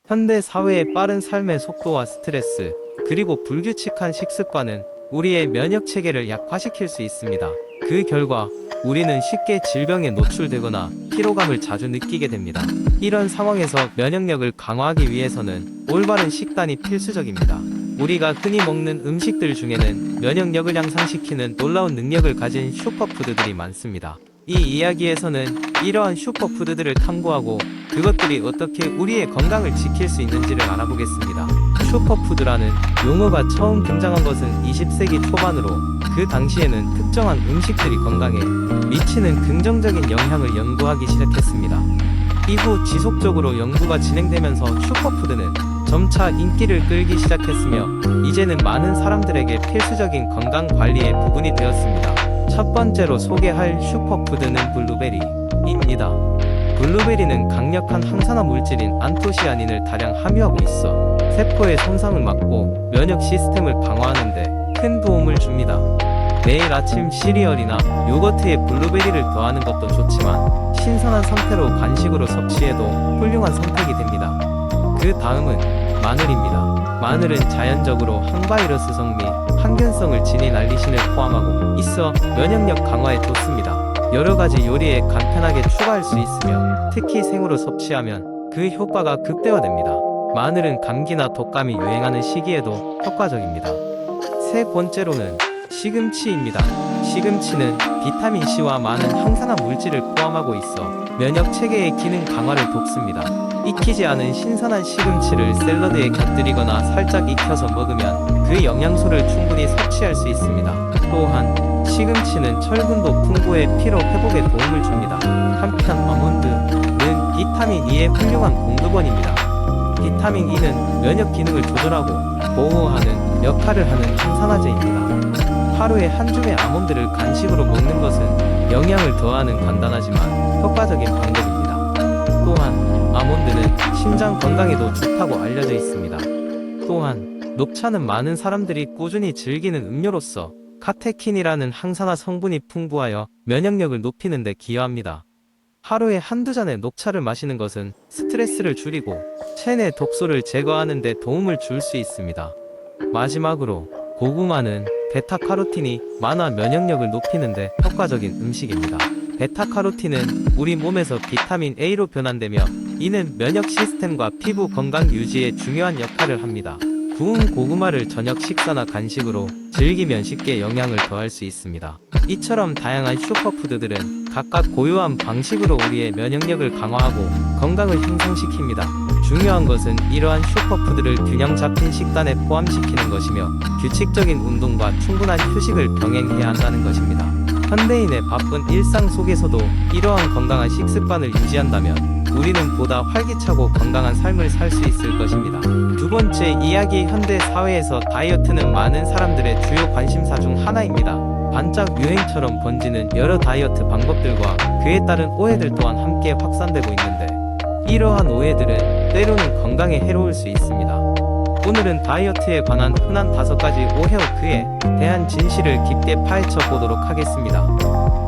현대 사회의 빠른 삶의 속도와 스트레스, 그리고 불규칙한 식습관은 우리의 면역 체계를 약화시킬 수 있습니다. 그 결과 우리는 쉽게 질병에 노출되거나 피로감을 자주 느끼게 됩니다. 이런 상황에서 면역력을 강화하기 위해서는 올바른 식단이 필수적입니다. 우리가 흔히 먹는 음식들 중에는 면역력을 향상시키는 놀라운 능력을 가진 슈퍼푸드들이 많습니다. 이 이야기에서는 이러한 슈퍼푸드들을 탐구하고 그것들이 어떻게 우리의 건강을 지킬 수 있는지를 알아보겠습니다. 슈퍼푸드라는 용어가 처음 등장한 것은 20세기 초반으로, 그 당시에는 특정한 음식들이 건강에 미치는 긍정적인 영향을 연구하기 시작했습니다. 이후 지속적으로 연구가 진행되면서 슈퍼푸드는 점차 인기를 끌기 시작했으며 이제는 많은 사람들에게 필수적인 건강 관리의 부분이 되었습니다. 첫 번째로 소개할 슈퍼푸드는 블루베리입니다. 블루베리는 강력한 항산화 물질인 안토시아닌을 다량 함유하고 있어 세포의 손상을 막고 면역 시스템을 강화하는 데 큰 도움을 줍니다. 매일 아침 시리얼이나 요거트에 블루베리를 더하는 것도 좋지만 신선한 상태로 간식으로 섭취해도 훌륭한 선택이 됩니다. 그 다음은 마늘입니다. 마늘은 자연적으로 항바이러스성 및 항균성을 지닌 알리신을 포함하고 있어 면역력 강화에 좋습니다. 여러가지 요리에 간편하게 추가할 수 있으며 특히 생으로 섭취하면 그 효과가 극대화됩니다. 마늘은 감기나 독감이 유행하는 시기에도 효과적입니다. 세 번째로는 시금치입니다. 시금치는 비타민C와 많은 항산화 물질을 포함하고 있어 면역 체계의 기능 강화를 돕습니다. 익히지 않은 신선한 시금치를 샐러드에 곁들이거나 살짝 익혀서 먹으면 그 영양소를 충분히 섭취할 수 있습니다. 또한 시금치는 철분도 풍부해 피로 회복에 도움을 줍니다. 한편 아몬드는 비타민 E의 훌륭한 공급원입니다. 비타민 E는 면역 기능을 조절하고 보호하는 역할을 하는 항산화제입니다. 하루에 한 줌의 아몬드를 간식으로 먹는 것은 영양을 더하는 간단하지만 효과적인 방법입니다. 또한 아몬드는 심장 건강에도 좋다고 알려져 있습니다. 또한 녹차는 많은 사람들이 꾸준히 즐기는 음료로서 카테킨이라는 항산화 성분이 풍부하여 면역력을 높이는 데 기여합니다. 하루에 한두 잔의 녹차를 마시는 것은 스트레스를 줄이고 체내 독소를 제거하는 데 도움을 줄 수 있습니다. 마지막으로 고구마는 베타카로틴이 많아 면역력을 높이는 데 효과적인 음식입니다. 베타카로틴은 우리 몸에서 비타민 A로 변환되며 이는 면역 시스템과 피부 건강 유지에 중요한 역할을 합니다. 구운 고구마를 저녁 식사나 간식으로 즐기면 쉽게 영양을 더할 수 있습니다. 이처럼 다양한 슈퍼푸드들은 각각 고유한 방식으로 우리의 면역력을 강화하고 건강을 향상시킵니다. 중요한 것은 이러한 슈퍼푸드를 균형 잡힌 식단에 포함시키는 것이며 규칙적인 운동과 충분한 휴식을 병행해야 한다는 것입니다. 현대인의 바쁜 일상 속에서도 이러한 건강한 식습관을 유지한다면 우리는 보다 활기차고 건강한 삶을 살 수 있을 것입니다. 두 번째 이야기, 현대 사회에서 다이어트는 많은 사람들의 주요 관심사 중 하나입니다. 반짝 유행처럼 번지는 여러 다이어트 방법들과 그에 따른 오해들 또한 함께 확산되고 있는데 이러한 오해들은 때로는 건강에 해로울 수 있습니다. 오늘은 다이어트에 관한 흔한 5가지 오해와 그에 대한 진실을 깊게 파헤쳐 보도록 하겠습니다.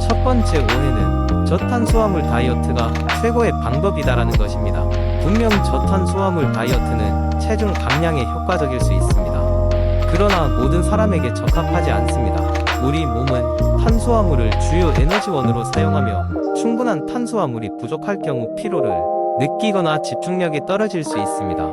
첫 번째 오해는 저탄수화물 다이어트가 최고의 방법이다라는 것입니다. 분명 저탄수화물 다이어트는 체중 감량에 효과적일 수 있습니다. 그러나 모든 사람에게 적합하지 않습니다. 우리 몸은 탄수화물을 주요 에너지원으로 사용하며 충분한 탄수화물이 부족할 경우 피로를 느끼거나 집중력이 떨어질 수 있습니다.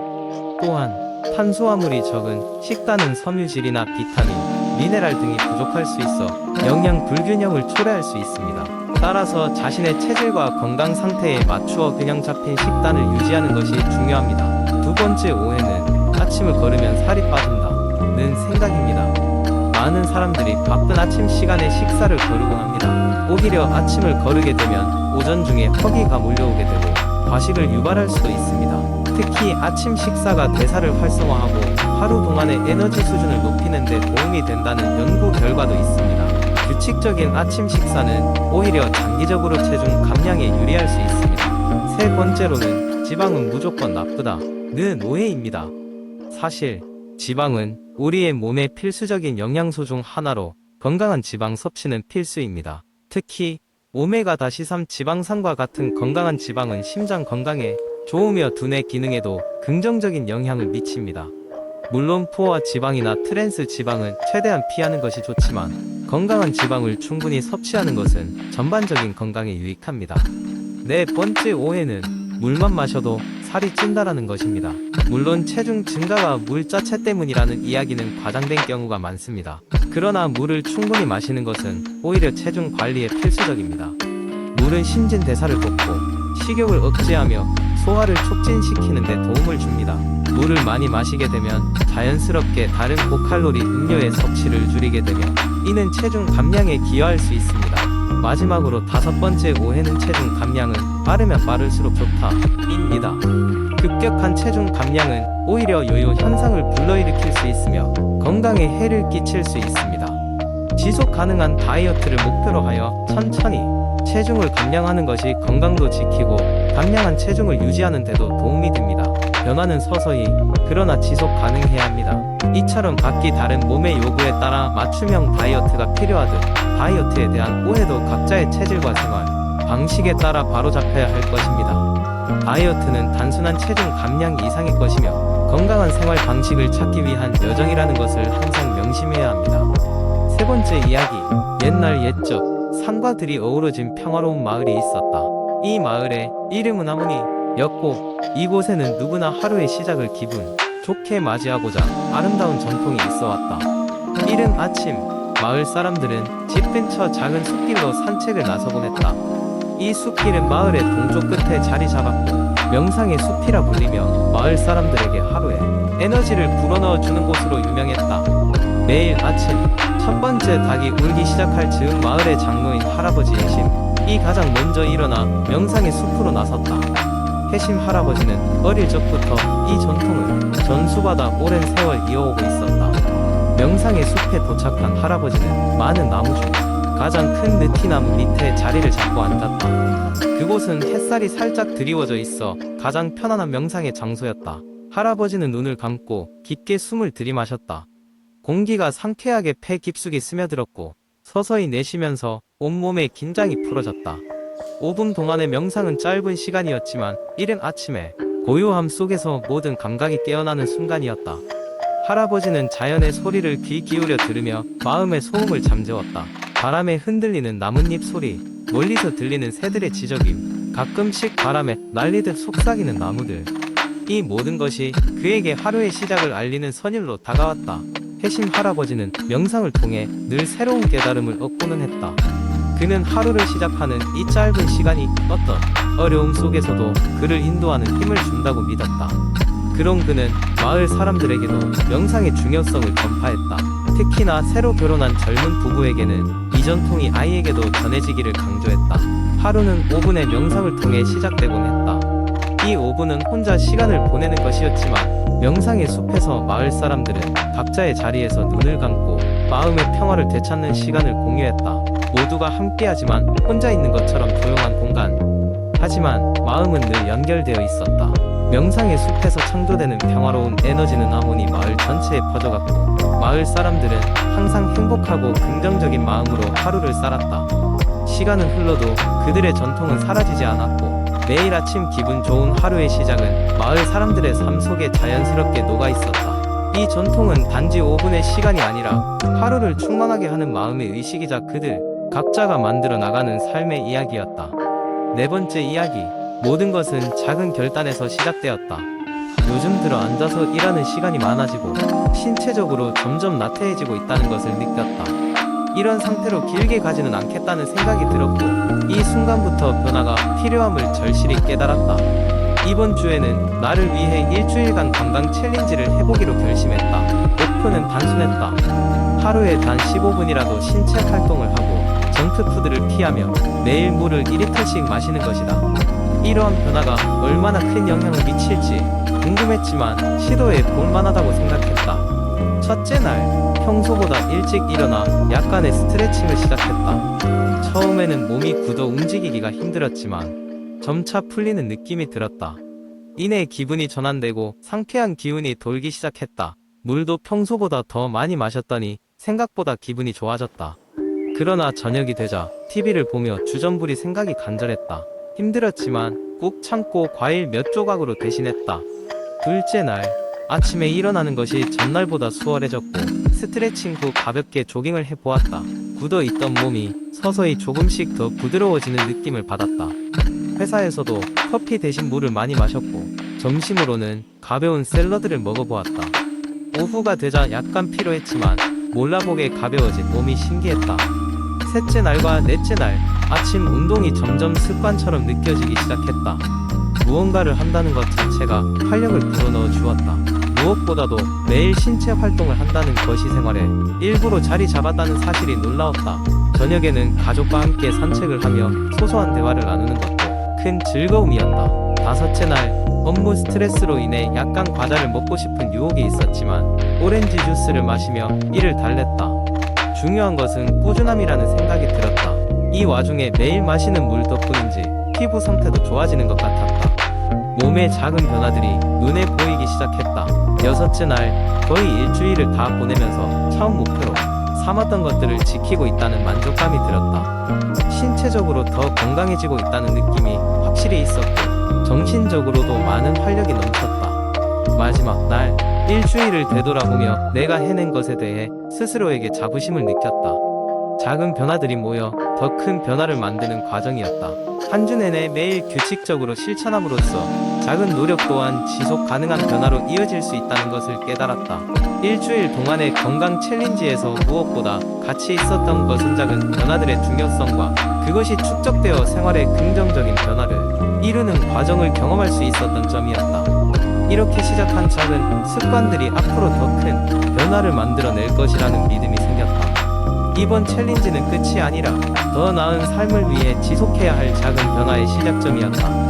또한 탄수화물이 적은 식단은 섬유질이나 비타민, 미네랄 등이 부족할 수 있어 영양 불균형을 초래할 수 있습니다. 따라서 자신의 체질과 건강 상태에 맞추어 균형 잡힌 식단을 유지하는 것이 중요합니다. 두 번째 오해는 아침을 걸으면 살이 빠진다는 생각입니다. 많은 사람들이 바쁜 아침 시간에 식사를 거르곤 합니다. 오히려 아침을 거르게 되면 오전 중에 허기가 몰려오게 되고 과식을 유발할 수도 있습니다. 특히 아침 식사가 대사를 활성화하고 하루 동안의 에너지 수준을 높이는 데 도움이 된다는 연구 결과도 있습니다. 규칙적인 아침 식사는 오히려 장기적으로 체중 감량에 유리할 수 있습니다. 세 번째로는 지방은 무조건 나쁘다는 오해입니다. 사실 지방은 우리의 몸의 필수적인 영양소 중 하나로 건강한 지방 섭취는 필수입니다. 특히 오메가-3 지방산과 같은 건강한 지방은 심장 건강에 좋으며 두뇌 기능에도 긍정적인 영향을 미칩니다. 물론 포화 지방이나 트랜스 지방은 최대한 피하는 것이 좋지만 건강한 지방을 충분히 섭취하는 것은 전반적인 건강에 유익합니다. 네 번째 오해는 물만 마셔도 살이 찐다라는 것입니다. 물론 체중 증가가 물 자체 때문이라는 이야기는 과장된 경우가 많습니다. 그러나 물을 충분히 마시는 것은 오히려 체중 관리에 필수적입니다. 물은 신진대사를 돕고 식욕을 억제하며 소화를 촉진시키는 데 도움을 줍니다. 물을 많이 마시게 되면 자연스럽게 다른 고칼로리 음료의 섭취를 줄이게 되며 이는 체중 감량에 기여할 수 있습니다. 마지막으로 다섯 번째 오해는 체중 감량은 빠르면 빠를수록 좋다입니다. 급격한 체중 감량은 오히려 요요 현상을 불러일으킬 수 있으며 건강에 해를 끼칠 수 있습니다. 지속 가능한 다이어트를 목표로 하여 천천히 체중을 감량하는 것이 건강도 지키고 감량한 체중을 유지하는 데도 도움이 됩니다. 변화는 서서히 그러나 지속 가능해야 합니다. 이처럼 각기 다른 몸의 요구에 따라 맞춤형 다이어트가 필요하듯 다이어트에 대한 오해도 각자의 체질과 생활 방식에 따라 바로잡혀야 할 것입니다. 다이어트는 단순한 체중 감량 이상의 것이며 건강한 생활 방식을 찾기 위한 여정이라는 것을 항상 명심해야 합니다. 세 번째 이야기, 옛날 옛적 산과 들이 어우러진 평화로운 마을이 있었다. 이 마을의 이름은 아모니였고 이곳에는 누구나 하루의 시작을 기분 좋게 맞이하고자 아름다운 전통이 있어왔다. 이른 아침 마을 사람들은 집 근처 작은 숲길로 산책을 나서곤 했다. 이 숲길은 마을의 동쪽 끝에 자리 잡았고 명상의 숲이라 불리며 마을 사람들에게 하루에 에너지를 불어넣어주는 곳으로 유명했다. 매일 아침 첫 번째 닭이 울기 시작할 즈음 마을의 장로인 할아버지 해심이 가장 먼저 일어나 명상의 숲으로 나섰다. 해심 할아버지는 어릴 적부터 이 전통을 전수받아 오랜 세월 이어오고 있었다. 명상의 숲에 도착한 할아버지는 많은 나무 중 가장 큰 느티나무 밑에 자리를 잡고 앉았다. 그곳은 햇살이 살짝 드리워져 있어 가장 편안한 명상의 장소였다. 할아버지는 눈을 감고 깊게 숨을 들이마셨다. 공기가 상쾌하게 폐 깊숙이 스며들었고 서서히 내쉬면서 온몸의 긴장이 풀어졌다. 5분 동안의 명상은 짧은 시간이었지만 이른 아침에 고요함 속에서 모든 감각이 깨어나는 순간이었다. 할아버지는 자연의 소리를 귀 기울여 들으며 마음의 소음을 잠재웠다. 바람에 흔들리는 나뭇잎 소리, 멀리서 들리는 새들의 지저귀, 가끔씩 바람에 날리듯 속삭이는 나무들. 이 모든 것이 그에게 하루의 시작을 알리는 선율로 다가왔다. 해심 할아버지는 명상을 통해 늘 새로운 깨달음을 얻고는 했다. 그는 하루를 시작하는 이 짧은 시간이 어떤 어려움 속에서도 그를 인도하는 힘을 준다고 믿었다. 그런 그는 마을 사람들에게도 명상의 중요성을 전파했다. 특히나 새로 결혼한 젊은 부부에게는 이 전통이 아이에게도 전해지기를 강조했다. 하루는 5분의 명상을 통해 시작되곤 했다. 이 5분은 혼자 시간을 보내는 것이었지만 명상의 숲에서 마을 사람들은 각자의 자리에서 눈을 감고 마음의 평화를 되찾는 시간을 공유했다. 모두가 함께하지만 혼자 있는 것처럼 조용한 공간. 하지만 마음은 늘 연결되어 있었다. 명상의 숲에서 창조되는 평화로운 에너지는 아모니 마을 전체에 퍼져갔고 마을 사람들은 항상 행복하고 긍정적인 마음으로 하루를 살았다. 시간은 흘러도 그들의 전통은 사라지지 않았고 매일 아침 기분 좋은 하루의 시작은 마을 사람들의 삶 속에 자연스럽게 녹아 있었다. 이 전통은 단지 5분의 시간이 아니라 하루를 충만하게 하는 마음의 의식이자 그들 각자가 만들어 나가는 삶의 이야기였다. 네 번째 이야기, 모든 것은 작은 결단에서 시작되었다. 요즘 들어 앉아서 일하는 시간이 많아지고 신체적으로 점점 나태해지고 있다는 것을 느꼈다. 이런 상태로 길게 가지는 않겠다는 생각이 들었고 이 순간부터 변화가 필요함을 절실히 깨달았다. 이번 주에는 나를 위해 일주일간 건강 챌린지를 해보기로 결심했다. 목표는 단순했다. 하루에 단 15분이라도 신체 활동을 하고 정크푸드를 피하며 매일 물을 2리터씩 마시는 것이다. 이러한 변화가 얼마나 큰 영향을 미칠지 궁금했지만 시도해 볼만하다고 생각했다. 첫째 날, 평소보다 일찍 일어나 약간의 스트레칭을 시작했다. 처음에는 몸이 굳어 움직이기가 힘들었지만 점차 풀리는 느낌이 들었다. 이내 기분이 전환되고 상쾌한 기운이 돌기 시작했다. 물도 평소보다 더 많이 마셨더니 생각보다 기분이 좋아졌다. 그러나 저녁이 되자 TV를 보며 주전부리 생각이 간절했다. 힘들었지만 꾹 참고 과일 몇 조각으로 대신했다. 둘째 날 아침에 일어나는 것이 전날보다 수월해졌고 스트레칭 후 가볍게 조깅을 해보았다. 굳어있던 몸이 서서히 조금씩 더 부드러워지는 느낌을 받았다. 회사에서도 커피 대신 물을 많이 마셨고 점심으로는 가벼운 샐러드를 먹어보았다. 오후가 되자 약간 피로했지만 몰라보게 가벼워진 몸이 신기했다. 셋째 날과 넷째 날 아침 운동이 점점 습관처럼 느껴지기 시작했다. 무언가를 한다는 것 자체가 활력을 불어넣어 주었다. 무엇보다도 매일 신체 활동을 한다는 것이 생활에 일부러 자리 잡았다는 사실이 놀라웠다. 저녁에는 가족과 함께 산책을 하며 소소한 대화를 나누는 것도 큰 즐거움이었다. 다섯째 날 업무 스트레스로 인해 약간 과자를 먹고 싶은 유혹이 있었지만 오렌지 주스를 마시며 이를 달랬다. 중요한 것은 꾸준함이라는 생각이 들었다. 이 와중에 매일 마시는 물 덕분인지 피부 상태도 좋아지는 것 같았다. 몸의 작은 변화들이 눈에 보이기 시작했다. 여섯째 날 거의 일주일을 다 보내면서 처음 목표로 삼았던 것들을 지키고 있다는 만족감이 들었다. 신체적으로 더 건강해지고 있다는 느낌이 확실히 있었고 정신적으로도 많은 활력이 넘쳤다. 마지막 날 일주일을 되돌아보며 내가 해낸 것에 대해 스스로에게 자부심을 느꼈다. 작은 변화들이 모여 더 큰 변화를 만드는 과정이었다. 한 주 내내 매일 규칙적으로 실천함으로써 작은 노력 또한 지속 가능한 변화로 이어질 수 있다는 것을 깨달았다. 일주일 동안의 건강 챌린지에서 무엇보다 가치 있었던 것은 작은 변화들의 중요성과 그것이 축적되어 생활에 긍정적인 변화를 이루는 과정을 경험할 수 있었던 점이었다. 이렇게 시작한 작은 습관들이 앞으로 더 큰 변화를 만들어낼 것이라는 믿음이 생겼다. 이번 챌린지는 끝이 아니라 더 나은 삶을 위해 지속해야 할 작은 변화의 시작점이었다.